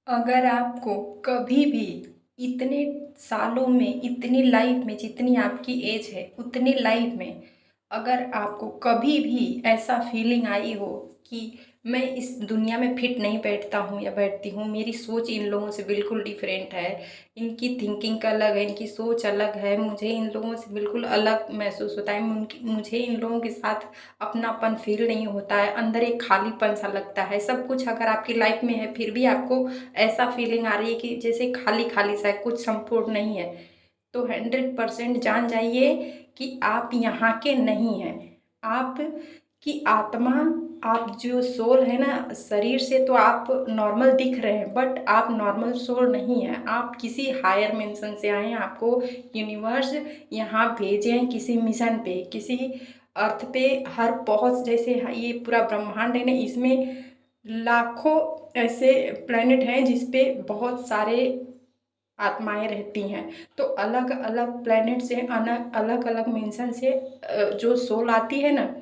अगर आपको कभी भी इतने सालों में, इतनी लाइफ में, जितनी आपकी एज है उतनी लाइफ में, अगर आपको कभी भी ऐसा फीलिंग आई हो कि मैं इस दुनिया में फिट नहीं बैठता हूँ या बैठती हूँ, मेरी सोच इन लोगों से बिल्कुल डिफरेंट है, इनकी थिंकिंग का अलग है, इनकी सोच अलग है, मुझे इन लोगों से बिल्कुल अलग महसूस होता है, मुझे इन लोगों के साथ अपनापन फील नहीं होता है, अंदर एक खालीपन सा लगता है, सब कुछ अगर आपकी लाइफ में है फिर भी आपको ऐसा फीलिंग आ रही है कि जैसे खाली खाली सा है, कुछ संपूर्ण नहीं है, तो 100% जान जाइए कि आप यहाँ के नहीं हैं। आप की आत्मा, आप जो सोल है ना, शरीर से तो आप नॉर्मल दिख रहे हैं बट आप नॉर्मल सोल नहीं हैं, आप किसी हायर मेंशन से आए हैं। आपको यूनिवर्स यहाँ भेजे हैं किसी मिशन पे, किसी अर्थ पे। हर बहुत जैसे ये पूरा ब्रह्मांड है ना, इसमें लाखों ऐसे प्लेनेट हैं जिसपे बहुत सारे आत्माएं रहती हैं। तो अलग अलग प्लेनेट से, अलग अलग मेंशन से जो सोल आती है ना,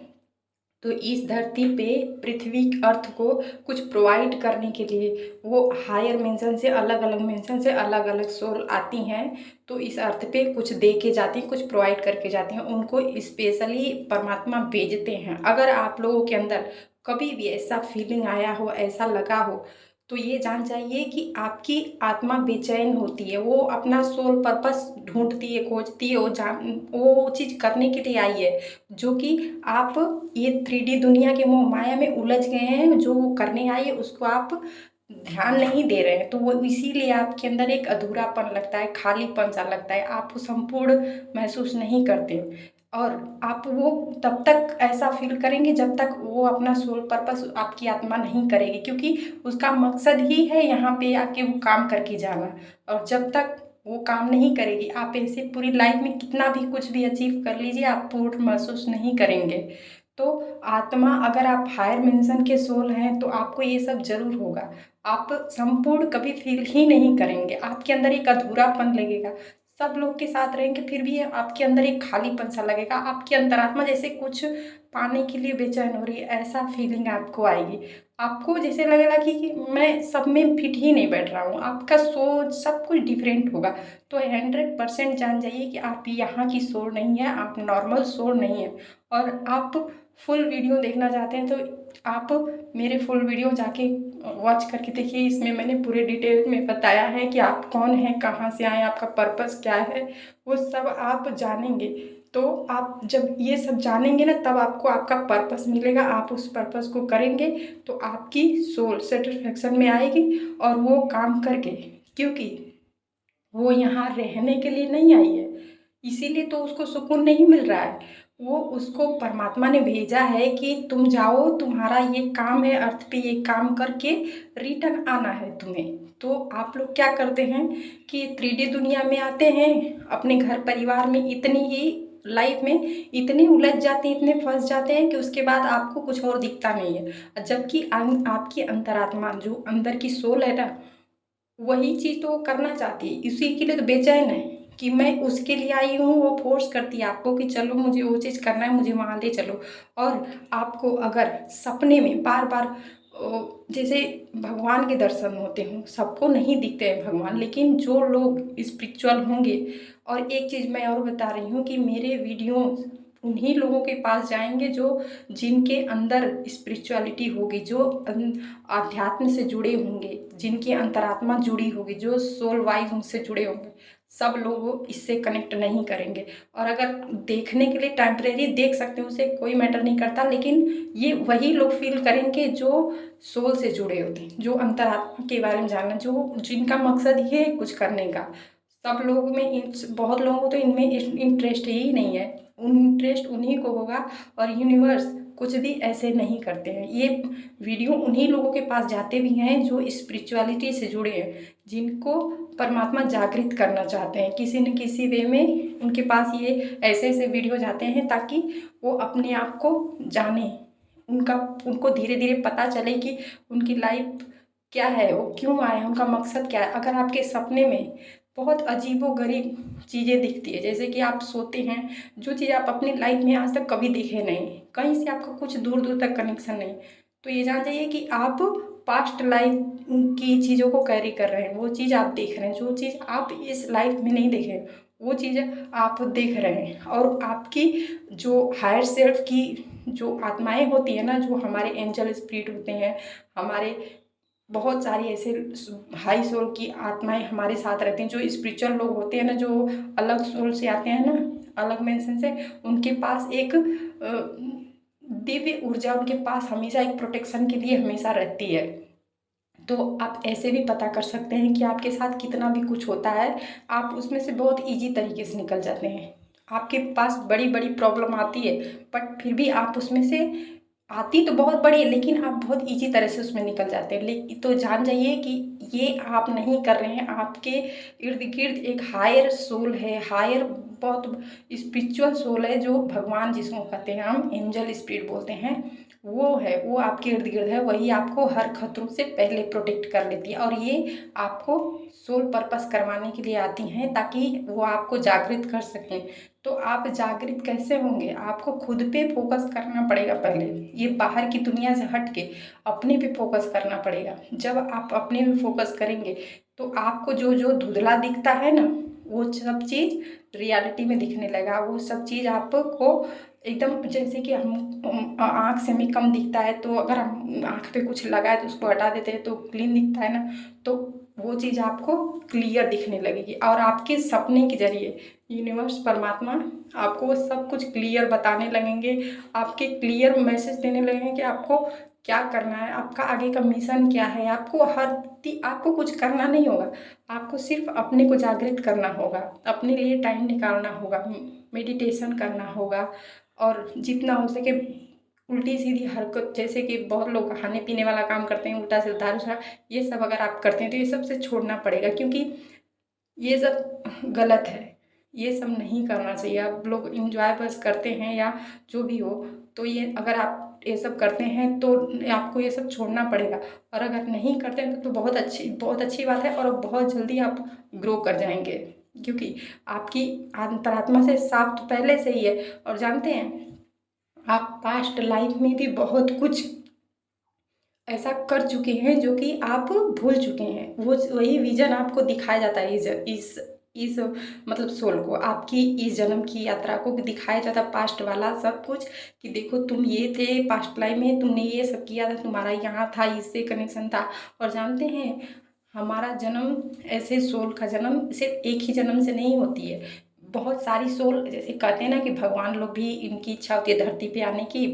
तो इस धरती पे पृथ्वी अर्थ को कुछ प्रोवाइड करने के लिए वो हायर मेंशन से, अलग अलग मेंशन से अलग अलग सोल आती हैं। तो इस अर्थ पे कुछ दे के जाती हैं, कुछ प्रोवाइड करके जाती हैं, उनको स्पेशली परमात्मा भेजते हैं। अगर आप लोगों के अंदर कभी भी ऐसा फीलिंग आया हो, ऐसा लगा हो, तो ये जान जाइए कि आपकी आत्मा बेचैन होती है, वो अपना सोल पर्पस ढूंढती है, खोजती है, वो चीज़ करने के लिए आई है जो कि आप ये 3D दुनिया के मोह माया में उलझ गए हैं। जो वो करने आई है उसको आप ध्यान नहीं दे रहे हैं, तो वो इसीलिए आपके अंदर एक अधूरापन लगता है, खालीपन सा लगता है, आप संपूर्ण महसूस नहीं करते। और आप वो तब तक ऐसा फील करेंगे जब तक वो अपना सोल पर्पस आपकी आत्मा नहीं करेगी, क्योंकि उसका मकसद ही है यहाँ पे आके वो काम करके जाना। और जब तक वो काम नहीं करेगी, आप ऐसे पूरी लाइफ में कितना भी कुछ भी अचीव कर लीजिए, आप पूर्ण महसूस नहीं करेंगे। तो आत्मा, अगर आप हायर मेंशन के सोल हैं तो आपको ये सब जरूर होगा। आप संपूर्ण कभी फील ही नहीं करेंगे, आपके अंदर एक अधूरापन लगेगा। सब लोग के साथ रहेंगे फिर भी आपके अंदर एक खालीपन सा लगेगा, आपकी अंतरात्मा जैसे कुछ पाने के लिए बेचैन हो रही है, ऐसा फीलिंग आपको आएगी। आपको जैसे लगेगा कि मैं सब में फिट ही नहीं बैठ रहा हूँ, आपका सोच सब कुछ डिफरेंट होगा। तो 100% जान जाइए कि आप यहाँ की सोल नहीं है, आप नॉर्मल सोल नहीं है। और आप फुल वीडियो देखना चाहते हैं तो आप मेरे फुल वीडियो जाके वॉच करके देखिए, इसमें मैंने पूरे डिटेल में बताया है कि आप कौन हैं, कहाँ से आए, आपका पर्पस क्या है, वो सब आप जानेंगे। तो आप जब ये सब जानेंगे ना, तब आपको आपका पर्पस मिलेगा, आप उस पर्पस को करेंगे तो आपकी सोल सेटिस्फेक्शन में आएगी और वो काम करके, क्योंकि वो यहाँ रहने के लिए नहीं आई है, इसीलिए तो उसको सुकून नहीं मिल रहा है। वो उसको परमात्मा ने भेजा है कि तुम जाओ, तुम्हारा ये काम है, अर्थ पे ये काम करके रिटर्न आना है तुम्हें। तो आप लोग क्या करते हैं कि 3D दुनिया में आते हैं, अपने घर परिवार में इतनी ही लाइफ में इतने उलझ जाते हैं, इतने फंस जाते हैं कि उसके बाद आपको कुछ और दिखता नहीं है। जबकि आपकी अंतरात्मा, जो अंदर की सोल है ना, वही चीज़ तो वो करना चाहती है, इसी के लिए तो बेचैन है कि मैं उसके लिए आई हूँ। वो फोर्स करती है आपको कि चलो मुझे वो चीज़ करना है, मुझे वहाँ ले चलो। और आपको अगर सपने में बार बार जैसे भगवान के दर्शन होते हों, सबको नहीं दिखते हैं भगवान, लेकिन जो लोग स्पिरिचुअल होंगे। और एक चीज़ मैं और बता रही हूँ कि मेरे वीडियो उन्हीं लोगों के पास जाएंगे जो जिनके अंदर स्पिरिचुअलिटी होगी, जो आध्यात्म से जुड़े होंगे, जिनकी अंतरात्मा जुड़ी होगी, जो सोल वाइज उनसे जुड़े होंगे। सब लोग इससे कनेक्ट नहीं करेंगे। और अगर देखने के लिए टेम्परेरी देख सकते हैं, उसे कोई मैटर नहीं करता, लेकिन ये वही लोग फील करेंगे जो सोल से जुड़े होते हैं, जो अंतरात्मा के बारे में जानना, जो जिनका मकसद ही है कुछ करने का। सब लोगों में बहुत लोगों को तो इनमें इंटरेस्ट ही नहीं है, इंटरेस्ट उन्हीं को होगा। और यूनिवर्स कुछ भी ऐसे नहीं करते हैं। ये वीडियो उन्हीं लोगों के पास जाते भी हैं जो स्पिरिचुअलिटी से जुड़े हैं, जिनको परमात्मा जागृत करना चाहते हैं किसी न किसी वे में। उनके पास ये ऐसे ऐसे वीडियो जाते हैं ताकि वो अपने आप को जाने, उनको धीरे धीरे पता चले कि उनकी लाइफ क्या है, वो क्यों आए हैं, उनका मकसद क्या है। अगर आपके सपने में बहुत अजीबो गरीब चीज़ें दिखती है, जैसे कि आप सोते हैं, जो चीज़ आप अपनी लाइफ में आज तक कभी दिखे नहीं, कहीं से आपका कुछ दूर दूर तक कनेक्शन नहीं, तो ये जान जाइए कि आप पास्ट लाइफ की चीज़ों को कैरी कर रहे हैं, वो चीज़ आप देख रहे हैं, जो चीज़ आप इस लाइफ में नहीं देखे वो चीज़ें आप देख रहे हैं। और आपकी जो हायर सेल्फ की जो आत्माएं होती है ना, जो हमारे एंजल स्पिरिट होते हैं, हमारे बहुत सारी ऐसे हाई सोल की आत्माएं हमारे साथ रहती हैं, जो स्पिरिचुअल लोग होते हैं ना, जो अलग सोल से आते हैं ना, अलग मेंशन से, उनके पास एक दिव्य ऊर्जा उनके पास हमेशा एक प्रोटेक्शन के लिए हमेशा रहती है। तो आप ऐसे भी पता कर सकते हैं कि आपके साथ कितना भी कुछ होता है, आप उसमें से बहुत इजी तरीके से निकल जाते हैं। आपके पास बड़ी बड़ी प्रॉब्लम आती है, बट फिर भी आप उसमें से, आती तो बहुत बड़ी है लेकिन आप बहुत इजी तरह से उसमें निकल जाते हैं। लेकिन तो जान जाइए कि ये आप नहीं कर रहे हैं, आपके इर्द गिर्द एक हायर सोल है, हायर बहुत स्पिरिचुअल सोल है, जो भगवान जिसको कहते हैं हम एंजल स्पिरिट बोलते हैं, वो है, वो आपके इर्द गिर्द है। वही आपको हर खतरों से पहले प्रोटेक्ट कर लेती है। और ये आपको सोल पर्पस करवाने के लिए आती हैं, ताकि वो आपको जागृत कर सकें। तो आप जागृत कैसे होंगे? आपको खुद पे फोकस करना पड़ेगा पहले। ये बाहर की दुनिया से हट के अपने पे फोकस करना पड़ेगा। जब आप अपने पे फोकस करेंगे तो आपको जो जो धुंधला दिखता है ना, वो सब चीज़ रियलिटी में दिखने लगा। वो सब चीज़ आपको एकदम, जैसे कि हम आँख से हमें कम दिखता है, तो अगर हम आँख पे कुछ लगा है तो उसको हटा देते हैं तो क्लीन दिखता है ना, तो वो चीज़ आपको क्लियर दिखने लगेगी। और आपके सपने के जरिए यूनिवर्स परमात्मा आपको वो सब कुछ क्लियर बताने लगेंगे, आपके क्लियर मैसेज देने लगेंगे कि आपको क्या करना है, आपका आगे का मिशन क्या है। आपको आपको कुछ करना नहीं होगा, आपको सिर्फ अपने को जागृत करना होगा, अपने लिए टाइम निकालना होगा, मेडिटेशन करना होगा। और जितना हो सके उल्टी सीधी हरकत, जैसे कि बहुत लोग खाने पीने वाला काम करते हैं, उल्टा सीधा दारू शराब, ये सब अगर आप करते हैं तो ये सब से छोड़ना पड़ेगा, क्योंकि ये सब गलत है। ये सब नहीं करना चाहिए। आप लोग इंजॉय बस करते हैं या जो भी हो, तो ये अगर आप ये सब करते हैं तो आपको ये सब छोड़ना पड़ेगा। और अगर नहीं करते हैं तो बहुत अच्छी बात है, और बहुत जल्दी आप ग्रो कर जाएंगे, क्योंकि आपकी अंतरात्मा से साफ तो पहले से ही है। और जानते हैं, आप पास्ट लाइफ में भी बहुत कुछ ऐसा कर चुके हैं जो कि आप भूल चुके हैं। वो वही विजन आपको दिखाया जाता है, इस मतलब सोल को, आपकी इस जन्म की यात्रा को दिखाया जाता है, पास्ट वाला सब कुछ, कि देखो तुम ये थे पास्ट लाइफ में, तुमने ये सब किया था, तुम्हारा यहाँ था, इससे कनेक्शन था। और जानते हैं, हमारा जन्म, ऐसे सोल का जन्म सिर्फ एक ही जन्म से नहीं होती है। बहुत सारी सोल, जैसे कहते हैं ना कि भगवान लोग भी, इनकी इच्छा होती है धरती पे आने की,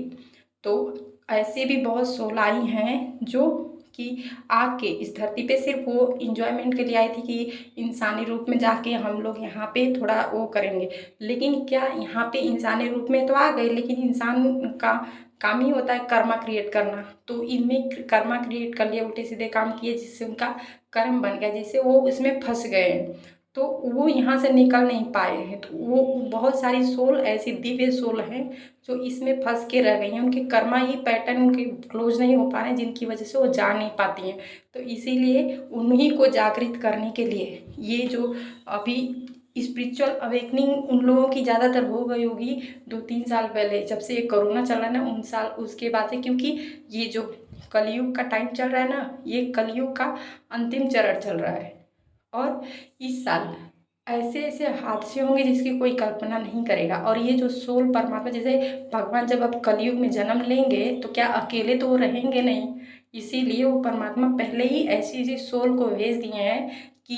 तो ऐसे भी बहुत सोल आई हैं जो कि आके इस धरती पे सिर्फ वो इंजॉयमेंट के लिए आई थी कि इंसानी रूप में जाके हम लोग यहाँ पे थोड़ा वो करेंगे। लेकिन क्या यहाँ पे इंसानी रूप में तो आ गए, लेकिन इंसान का काम ही होता है कर्मा क्रिएट करना। तो इनमें कर्मा क्रिएट कर लिया, उल्टे सीधे काम किए, जिससे उनका कर्म बन गया, जिससे वो उसमें फंस गए हैं, तो वो यहाँ से निकल नहीं पाए हैं। तो वो बहुत सारी सोल ऐसी दिव्य सोल हैं जो इसमें फंस के रह गई हैं। उनके कर्मा ही पैटर्न उनके क्लोज नहीं हो पा रहे हैं, जिनकी वजह से वो जा नहीं पाती हैं। तो इसीलिए उन्हीं को जागृत करने के लिए ये जो अभी स्पिरिचुअल अवेकनिंग उन लोगों की ज़्यादातर हो गई होगी 2-3 साल पहले, जब से ये कोरोना चल रहा है ना, उन साल उसके बाद से। क्योंकि ये जो कलयुग का टाइम चल रहा है ना, ये कलयुग का अंतिम चरण चल रहा है। और इस साल ऐसे ऐसे हादसे होंगे जिसकी कोई कल्पना नहीं करेगा। और ये जो सोल परमात्मा, जैसे भगवान जब अब कलयुग में जन्म लेंगे तो क्या अकेले तो वो रहेंगे नहीं, इसीलिए वो परमात्मा पहले ही ऐसी ऐसी सोल को भेज दिए हैं कि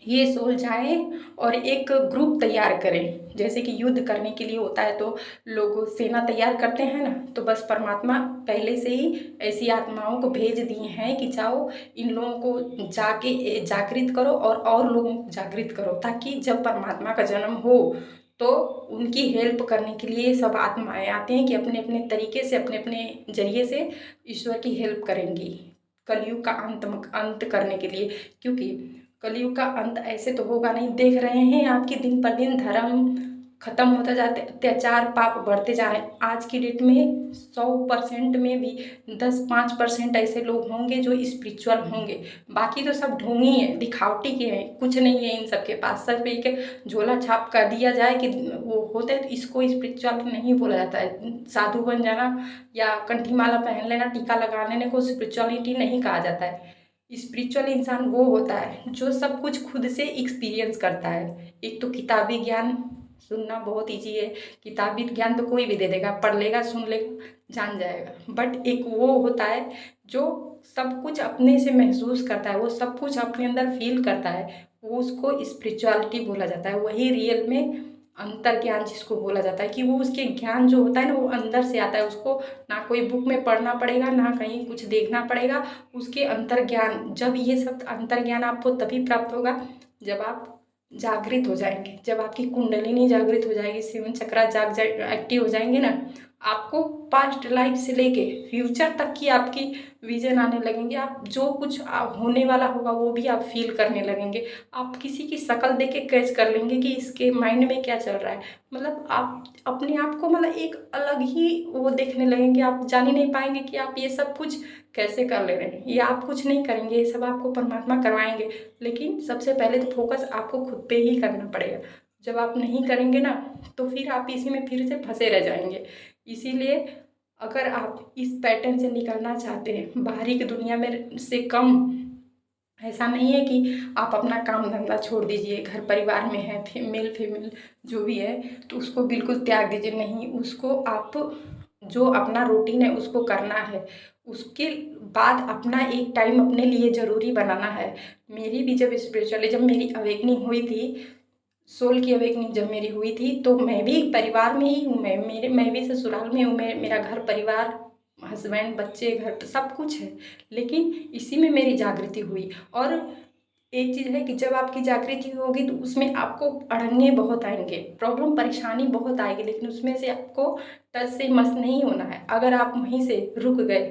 ये सोल जाए और एक ग्रुप तैयार करें। जैसे कि युद्ध करने के लिए होता है तो लोग सेना तैयार करते हैं ना, तो बस परमात्मा पहले से ही ऐसी आत्माओं को भेज दिए हैं कि जाओ इन लोगों को जाके जागृत करो और लोगों को जागृत करो, ताकि जब परमात्मा का जन्म हो तो उनकी हेल्प करने के लिए सब आत्माएं आते हैं कि अपने अपने तरीके से, अपने अपने जरिए से ईश्वर की हेल्प करेंगी कलयुग का अंत करने के लिए। क्योंकि कलयुग का अंत ऐसे तो होगा नहीं, देख रहे हैं आपकी दिन पर दिन धर्म ख़त्म होता जाते, अत्याचार पाप बढ़ते जा रहे हैं। आज की डेट में 100% में भी 10-5% ऐसे लोग होंगे जो स्पिरिचुअल होंगे, बाकी तो सब ढोंगी हैं, दिखावटी के हैं, कुछ नहीं है इन सब के पास। सिर्फ एक झोला छाप कर दिया जाए कि वो होते हैं, तो इसको स्पिरिचुअल नहीं बोला जाता है। साधु बन जाना या कंठी माला पहन लेना, टीका लगा लेने को स्पिरिचुअलिटी नहीं कहा जाता है। स्पिरिचुअल इंसान वो होता है जो सब कुछ खुद से एक्सपीरियंस करता है। एक तो किताबी ज्ञान सुनना बहुत ईजी है, किताबी ज्ञान तो कोई भी दे देगा, पढ़ लेगा, सुन लेगा, जान जाएगा। बट एक वो होता है जो सब कुछ अपने से महसूस करता है, वो सब कुछ अपने अंदर फील करता है, वो उसको स्पिरिचुअलिटी बोला जाता है। वही रियल में अंतर ज्ञान जिसको बोला जाता है, कि वो उसके ज्ञान जो होता है ना, वो अंदर से आता है। उसको ना कोई बुक में पढ़ना पड़ेगा, ना कहीं कुछ देखना पड़ेगा। उसके अंतर ज्ञान, जब ये सब अंतर ज्ञान आपको तभी प्राप्त होगा जब आप जागृत हो जाएंगे, जब आपकी कुंडलिनी जागृत हो जाएगी, सेवन चक्रा एक्टिव हो जाएंगे ना, आपको पास्ट लाइफ से लेके फ्यूचर तक की आपकी विजन आने लगेंगे। आप जो कुछ होने वाला होगा वो भी आप फील करने लगेंगे। आप किसी की शक्ल देख के कैच कर लेंगे कि इसके माइंड में क्या चल रहा है। मतलब आप अपने आप को मतलब एक अलग ही वो देखने लगेंगे। आप जान ही नहीं पाएंगे कि आप ये सब कुछ कैसे कर ले रहे हैं। ये आप कुछ नहीं करेंगे, ये सब आपको परमात्मा करवाएंगे। लेकिन सबसे पहले तो फोकस आपको खुद पे ही करना पड़ेगा। जब आप नहीं करेंगे ना, तो फिर आप इसी में फिर से फंसे रह जाएंगे। इसीलिए अगर आप इस पैटर्न से निकलना चाहते हैं, बाहरी की दुनिया में से कम, ऐसा नहीं है कि आप अपना काम धंधा छोड़ दीजिए, घर परिवार में है मेल फीमेल जो भी है तो उसको बिल्कुल त्याग दीजिए। नहीं, उसको आप जो अपना रूटीन है उसको करना है। उसके बाद अपना एक टाइम अपने लिए ज़रूरी बनाना है। मेरी भी जब स्पिरिचुअली जब मेरी अवेकनिंग हुई थी, सोल की अवेकनिंग जब मेरी हुई थी, तो मैं भी परिवार में ही हूँ। मैं भी ससुराल में हूँ। मेरा घर परिवार, हस्बैंड, बच्चे, घर सब कुछ है। लेकिन इसी में मेरी जागृति हुई। और एक चीज़ है कि जब आपकी जागृति होगी तो उसमें आपको अड़ंगे बहुत आएंगे, प्रॉब्लम परेशानी बहुत आएगी, लेकिन उसमें से आपको टच से मस नहीं होना है। अगर आप वहीं से रुक गए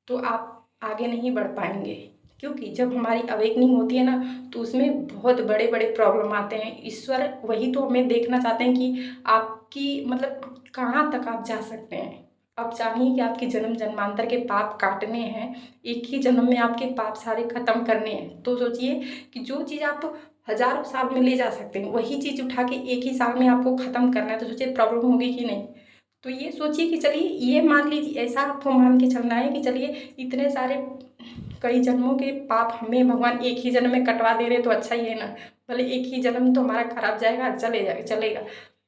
तो आप आगे नहीं बढ़ पाएंगे। क्योंकि जब हमारी अवेकनिंग होती है ना, तो उसमें बहुत बड़े बड़े प्रॉब्लम आते हैं। ईश्वर वही तो हमें देखना चाहते हैं कि आपकी मतलब कहाँ तक आप जा सकते हैं। आप जानिए कि आपके जन्म जन्मांतर के पाप काटने हैं, एक ही जन्म में आपके पाप सारे खत्म करने हैं। तो सोचिए कि जो चीज़ आप हजारों साल में ले जा सकते हैं, वही चीज़ उठा के एक ही साल में आपको ख़त्म करना है, तो सोचिए प्रॉब्लम होगी कि नहीं। तो ये सोचिए कि चलिए, ये मान लीजिए, ऐसा आपको मान के चलना है कि चलिए इतने सारे कई जन्मों के पाप हमें भगवान एक ही जन्म में कटवा दे रहे, तो अच्छा ही है ना। भले एक ही जन्म तो हमारा खराब जाएगा, चलेगा।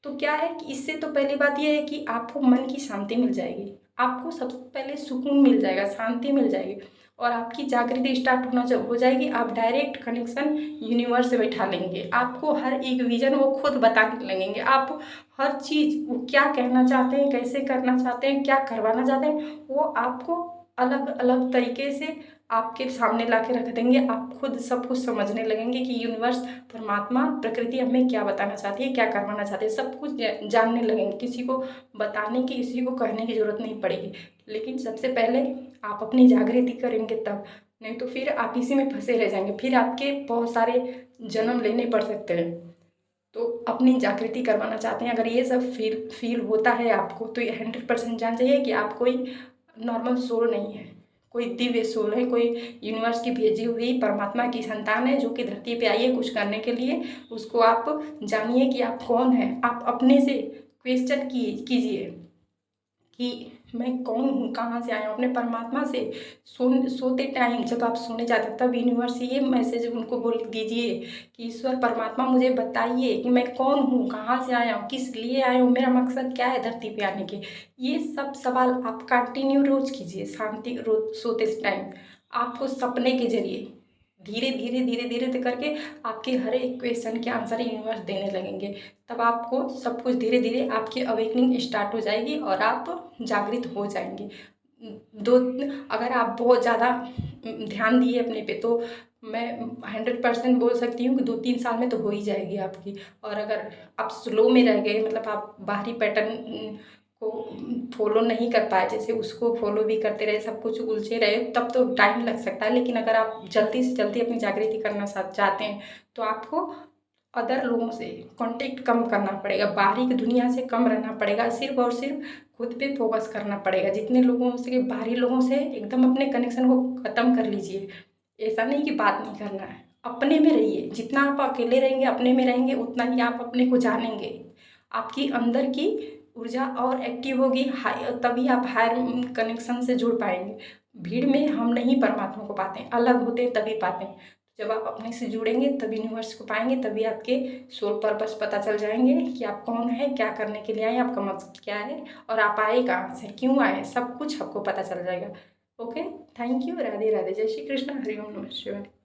तो क्या है कि इससे तो पहली बात यह है कि आपको मन की शांति मिल जाएगी। आपको सबसे पहले सुकून मिल जाएगा, शांति मिल जाएगी, और आपकी जागृति स्टार्ट होना हो जाएगी। आप डायरेक्ट कनेक्शन यूनिवर्स से बैठा लेंगे। आपको हर एक विजन वो खुद बताने लगेंगे। आप हर चीज़ वो क्या कहना चाहते हैं, कैसे करना चाहते हैं, क्या करवाना चाहते हैं, वो आपको अलग अलग तरीके से आपके सामने ला के रख देंगे। आप खुद सब कुछ समझने लगेंगे कि यूनिवर्स, परमात्मा, प्रकृति हमें क्या बताना चाहती है, क्या करवाना चाहती है, सब कुछ जानने लगेंगे। किसी को बताने की, किसी को कहने की ज़रूरत नहीं पड़ेगी। लेकिन सबसे पहले आप अपनी जागृति करेंगे तब, नहीं तो फिर आप इसी में फंसे रह जाएंगे। फिर आपके बहुत सारे जन्म लेने पड़ सकते हैं। तो अपनी जागृति करवाना चाहते हैं, अगर ये सब फील होता है आपको, तो ये 100% जान जाइए कि आप कोई नॉर्मल सोल नहीं है, कोई दिव्य सोल है, कोई यूनिवर्स की भेजी हुई परमात्मा की संतान है, जो कि धरती पे आई है कुछ करने के लिए। उसको आप जानिए कि आप कौन है। आप अपने से क्वेश्चन कीजिए कि मैं कौन हूँ, कहाँ से आया हूँ। अपने परमात्मा से सोते टाइम जब आप सोने जाते तब यूनिवर्स ये मैसेज उनको बोल दीजिए कि ईश्वर परमात्मा मुझे बताइए कि मैं कौन हूँ, कहाँ से आया हूँ, किस लिए आया हूँ, मेरा मकसद क्या है धरती पे आने के। ये सब सवाल आप कंटिन्यू रोज कीजिए, शांति रोज सोते टाइम। आपको सपने के जरिए धीरे धीरे धीरे धीरे से करके आपके हर एक क्वेश्चन के आंसर यूनिवर्स देने लगेंगे। तब आपको सब कुछ धीरे धीरे आपकी अवेकनिंग स्टार्ट हो जाएगी और आप जागृत हो जाएंगे। अगर आप बहुत ज़्यादा ध्यान दिए अपने पे, तो मैं 100% बोल सकती हूँ कि 2-3 साल में तो हो ही जाएगी आपकी। और अगर आप स्लो में रह गए, मतलब आप बाहरी पैटर्न को फॉलो नहीं कर पाए, जैसे उसको फॉलो भी करते रहे, सब कुछ उलझे रहे, तब तो टाइम लग सकता है। लेकिन अगर आप जल्दी से जल्दी अपनी जागृति करना चाहते हैं, तो आपको अदर लोगों से कांटेक्ट कम करना पड़ेगा, बाहरी की दुनिया से कम रहना पड़ेगा, सिर्फ और सिर्फ खुद पे फोकस करना पड़ेगा। जितने लोगों से, बाहरी लोगों से एकदम अपने कनेक्शन को ख़त्म कर लीजिए। ऐसा नहीं कि बात नहीं करना है, अपने में रहिए। जितना आप अकेले रहेंगे, अपने में रहेंगे, उतना ही आप अपने को जानेंगे। आपकी अंदर की ऊर्जा और एक्टिव होगी, तभी आप हायर कनेक्शन से जुड़ पाएंगे। भीड़ में हम नहीं परमात्मा को पाते हैं, अलग होते हैं तभी पाते हैं। जब आप अपने से जुड़ेंगे तभी यूनिवर्स को पाएंगे, तभी आपके सोल पर्पस पता चल जाएंगे कि आप कौन है, क्या करने के लिए आए, आपका मकसद क्या है और आप आए कहाँ से, क्यों आए, सब कुछ आपको पता चल जाएगा। Okay, thank you. Radhe Radhe, जय श्री कृष्ण, हरि ओम नमः शिवाय।